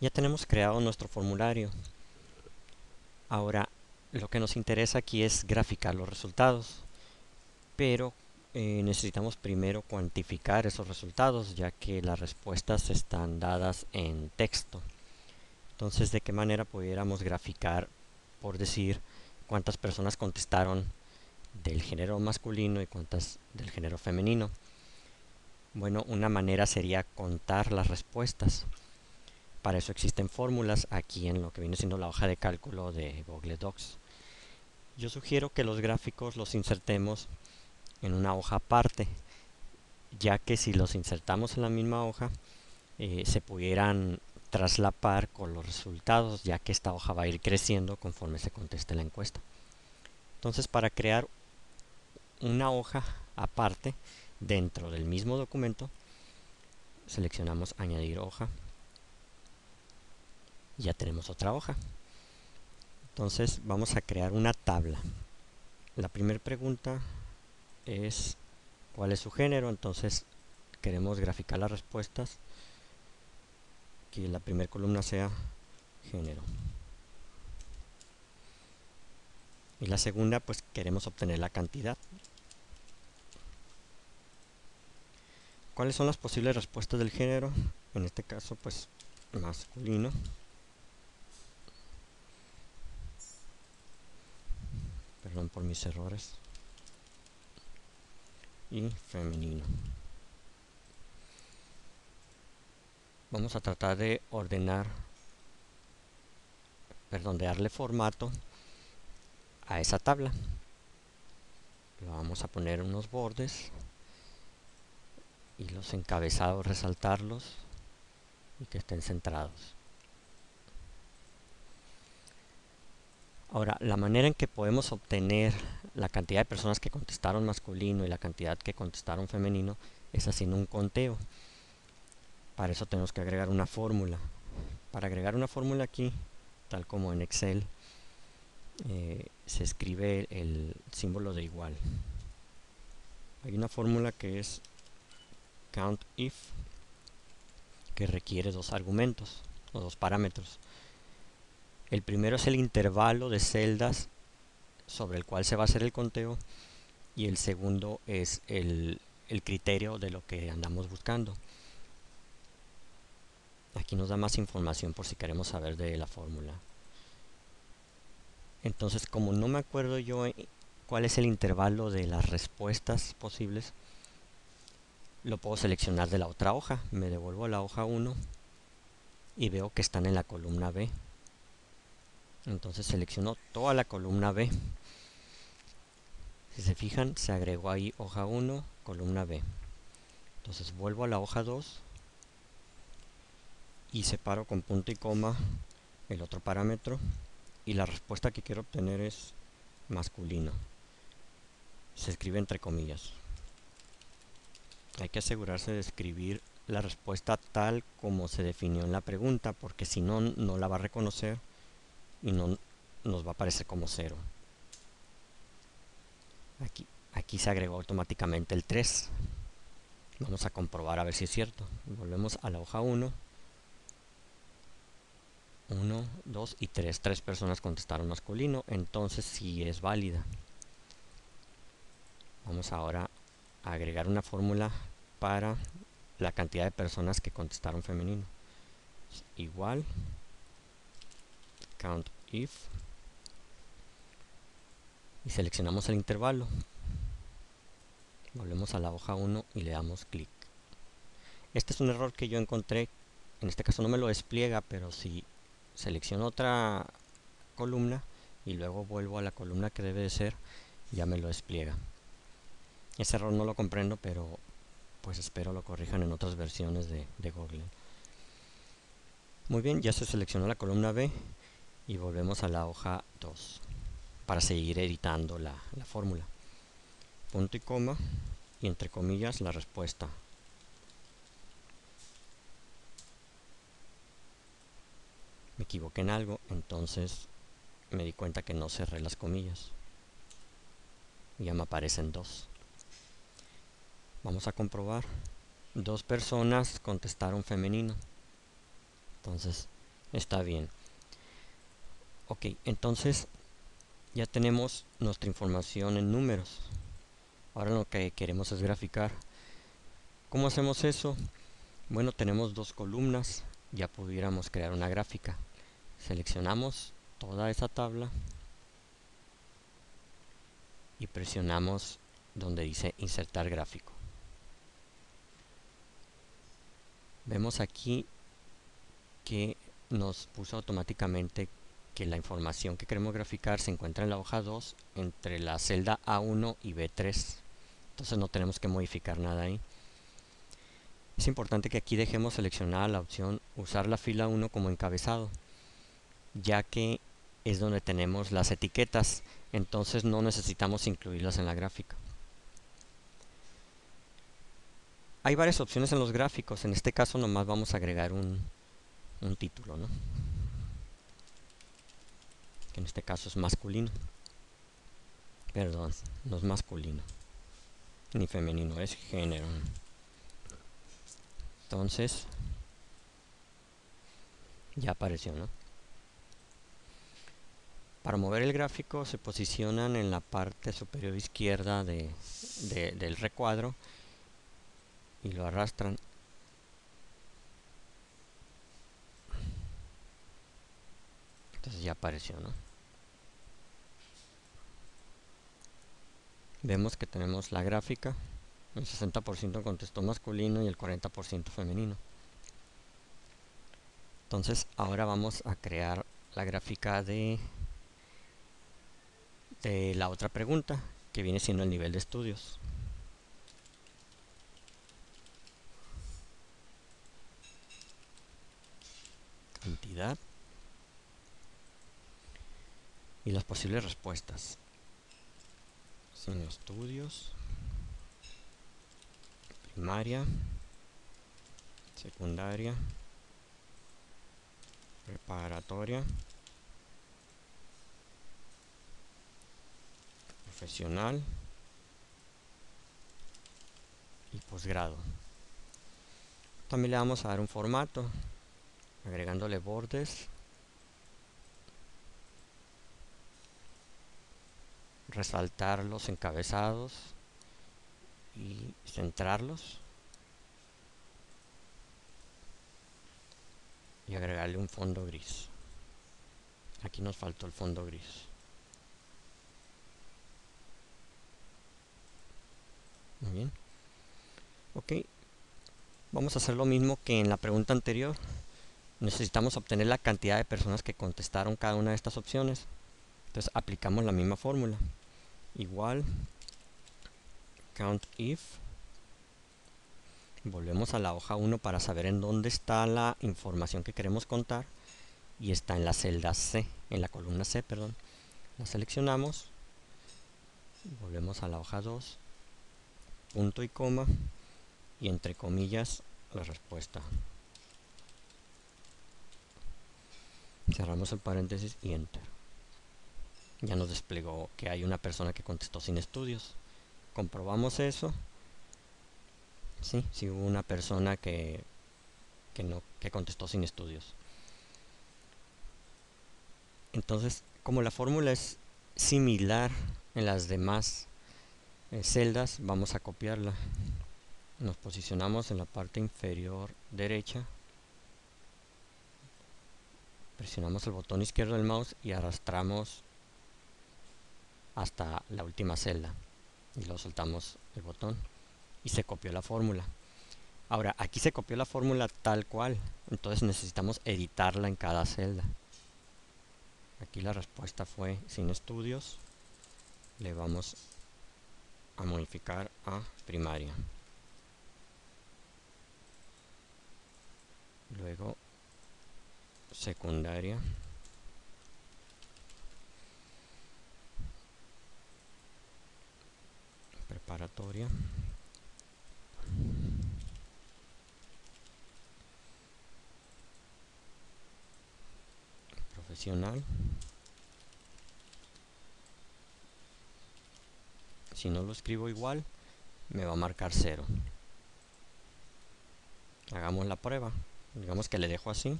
Ya tenemos creado nuestro formulario. Ahora, lo que nos interesa aquí es graficar los resultados, pero necesitamos primero cuantificar esos resultados, ya que las respuestas están dadas en texto. Entonces, ¿de qué manera pudiéramos graficar, por decir, cuántas personas contestaron del género masculino y cuántas del género femenino? Bueno, una manera sería contar las respuestas. Para eso existen fórmulas aquí en lo que viene siendo la hoja de cálculo de Google Docs. Yo sugiero que los gráficos los insertemos en una hoja aparte, ya que si los insertamos en la misma hoja, se pudieran traslapar con los resultados, ya que esta hoja va a ir creciendo conforme se conteste la encuesta. Entonces, para crear una hoja aparte dentro del mismo documento, seleccionamos añadir hoja y ya tenemos otra hoja. Entonces vamos a crear una tabla. La primera pregunta es ¿cuál es su género? Entonces queremos graficar las respuestas, que la primera columna sea género. Y la segunda, pues queremos obtener la cantidad. ¿Cuáles son las posibles respuestas del género? En este caso, pues masculino. Perdón por mis errores. Y femenino. Vamos a tratar de ordenar, perdón, de darle formato a esa tabla. Le vamos a poner unos bordes y los encabezados resaltarlos y que estén centrados. Ahora, la manera en que podemos obtener la cantidad de personas que contestaron masculino y la cantidad que contestaron femenino es haciendo un conteo. Para eso tenemos que agregar una fórmula. Para agregar una fórmula aquí, tal como en Excel, se escribe el símbolo de igual. Hay una fórmula que es COUNTIF, que requiere dos argumentos o dos parámetros. El primero es el intervalo de celdas sobre el cual se va a hacer el conteo y el segundo es el criterio de lo que andamos buscando. Aquí nos da más información por si queremos saber de la fórmula. Entonces, como no me acuerdo yo cuál es el intervalo de las respuestas posibles, lo puedo seleccionar de la otra hoja. Me devuelvo a la hoja 1 y veo que están en la columna B. Entonces selecciono toda la columna B. Si se fijan, se agregó ahí hoja 1, columna B. Entonces vuelvo a la hoja 2 y separo con punto y coma el otro parámetro y la respuesta que quiero obtener es masculino. Se escribe entre comillas. Hay que asegurarse de escribir la respuesta tal como se definió en la pregunta, porque si no, no la va a reconocer y no nos va a aparecer como 0. Aquí se agregó automáticamente el 3. Vamos a comprobar a ver si es cierto. Volvemos a la hoja 1. 1, 2 y 3. 3 personas contestaron masculino, entonces sí es válida. Vamos ahora a agregar una fórmula para la cantidad de personas que contestaron femenino. Igual COUNTIF y seleccionamos el intervalo. Volvemos a la hoja 1 y le damos clic. Este es un error que yo encontré. En este caso no me lo despliega, pero si selecciono otra columna y luego vuelvo a la columna que debe de ser, ya me lo despliega. Ese error no lo comprendo, pero pues espero lo corrijan en otras versiones de Google. Muy bien, ya se seleccionó la columna B y volvemos a la hoja 2 para seguir editando la fórmula. Punto y coma y entre comillas la respuesta. Me equivoqué en algo, entonces me di cuenta que no cerré las comillas. Ya me aparecen 2. Vamos a comprobar. 2 personas contestaron femenino. Entonces Está bien. Ok, entonces ya tenemos nuestra información en números. Ahora lo que queremos es graficar. ¿Cómo hacemos eso? Bueno, tenemos dos columnas. Ya pudiéramos crear una gráfica. Seleccionamos toda esa tabla y presionamos donde dice insertar gráfico. Vemos aquí que nos puso automáticamente que la información que queremos graficar se encuentra en la hoja 2 entre la celda A1 y B3. Entonces no tenemos que modificar nada ahí. Es importante que aquí dejemos seleccionada la opción usar la fila 1 como encabezado, ya que es donde tenemos las etiquetas, entonces no necesitamos incluirlas en la gráfica. Hay varias opciones en los gráficos, en este caso nomás vamos a agregar un título, ¿no? Que en este caso es masculino. Perdón, no es masculino ni femenino, es género. Entonces ya apareció, ¿no? Para mover el gráfico se posicionan en la parte superior izquierda del recuadro y lo arrastran. Entonces ya apareció, ¿no? Vemos que tenemos la gráfica, el 60% contestó masculino y el 40% femenino. Entonces ahora vamos a crear la gráfica de la otra pregunta, que viene siendo el nivel de estudios. Cantidad y las posibles respuestas. Sin estudios, primaria, secundaria, preparatoria, profesional y posgrado. También le vamos a dar un formato, agregándole bordes, resaltar los encabezados y centrarlos y agregarle un fondo gris. Aquí nos faltó el fondo gris. Muy bien. Ok, vamos a hacer lo mismo que en la pregunta anterior. Necesitamos obtener la cantidad de personas que contestaron cada una de estas opciones. Entonces aplicamos la misma fórmula. Igual COUNTIF. Volvemos a la hoja 1 para saber en dónde está la información que queremos contar. Y está en la celda C, en la columna C, perdón. La seleccionamos. Volvemos a la hoja 2. Punto y coma. Y entre comillas la respuesta. Cerramos el paréntesis y enter. Ya nos desplegó que hay una persona que contestó sin estudios. Comprobamos eso. Sí hubo una persona que contestó sin estudios. Entonces, como la fórmula es similar en las demás celdas, vamos a copiarla. Nos posicionamos en la parte inferior derecha. Presionamos el botón izquierdo del mouse y arrastramos hasta la última celda. Y luego soltamos el botón y se copió la fórmula. Ahora, aquí se copió la fórmula tal cual, entonces necesitamos editarla en cada celda. Aquí la respuesta fue sin estudios. Le vamos a modificar a primaria. Luego secundaria. Preparatoria. Profesional. Si no lo escribo igual, me va a marcar 0. Hagamos la prueba. Digamos que le dejo así.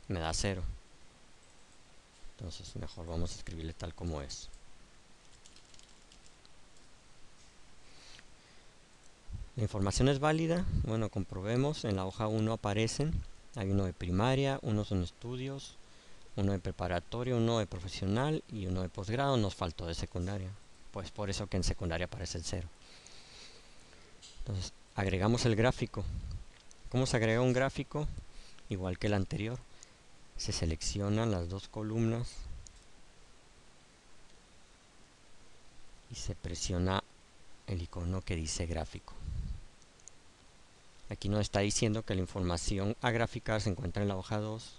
me da 0. Entonces mejor vamos a escribirle tal como es. La información es válida. Bueno, comprobemos. En la hoja 1 aparecen. Hay uno de primaria, uno son estudios, uno de preparatoria, uno de profesional y uno de posgrado. Nos faltó de secundaria. Pues por eso que en secundaria aparece el 0. Entonces agregamos el gráfico. ¿Cómo se agrega un gráfico? Igual que el anterior. Se seleccionan las dos columnas y se presiona el icono que dice gráfico. Aquí nos está diciendo que la información a graficar se encuentra en la hoja 2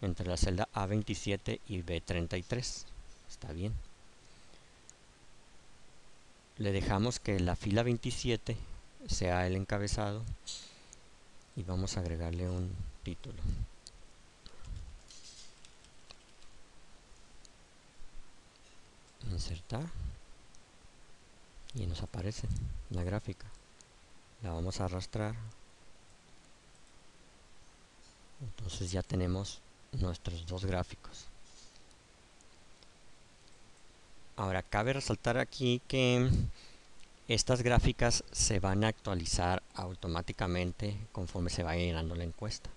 entre la celda A27 y B33. Está bien. Le dejamos que la fila 27 sea el encabezado y vamos a agregarle un título. Insertar y nos aparece la gráfica. La vamos a arrastrar. Entonces ya tenemos nuestros dos gráficos. Ahora cabe resaltar aquí que estas gráficas se van a actualizar automáticamente conforme se vaya llenando la encuesta.